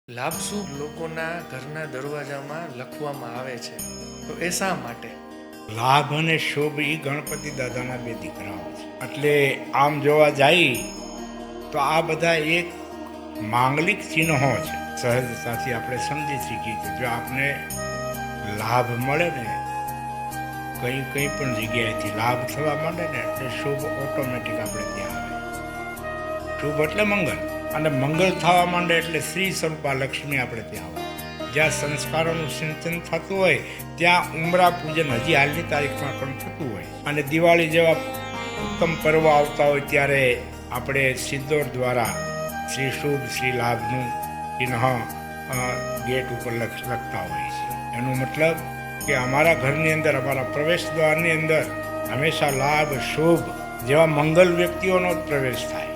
લાભશુભ લોકોના ઘરના દરવાજામાં લખવામાં આવે છે, તો એ શા માટે? લાભ અને શુભ એ ગણપતિ દાદાના બે દીકરાઓ છે. એટલે આમ જોવા જાય તો આ બધા એક માંગલિક ચિહ્નો છે. સહજતાથી આપણે સમજી શકીએ કે જો આપને લાભ મળે ને, કઈ પણ જગ્યાએથી લાભ થવા માંડે ને એટલે શુભ ઓટોમેટિક આપણે ત્યાં આવે. શુભ એટલે મંગળ, અને મંગળ થવા માંડે એટલે શ્રી સ્વરૂપા લક્ષ્મી આપણે ત્યાં આવે. જ્યાં સંસ્કારોનું સિંચન થતું હોય ત્યાં ઉમરા પૂજન હજી હાલની તારીખમાં પણ થતું હોય. અને દિવાળી જેવા ઉત્તમ પર્વ આવતા હોય ત્યારે આપણે સિંદૂર દ્વારા શ્રી શુભ શ્રી લાભનું ચિહ્ન ગેટ ઉપર લખતા હોય છે. એનો મતલબ કે અમારા ઘરની અંદર, અમારા પ્રવેશ દ્વારની અંદર હંમેશા લાભ શુભ જેવા મંગલ વ્યક્તિઓનો જ પ્રવેશ થાય.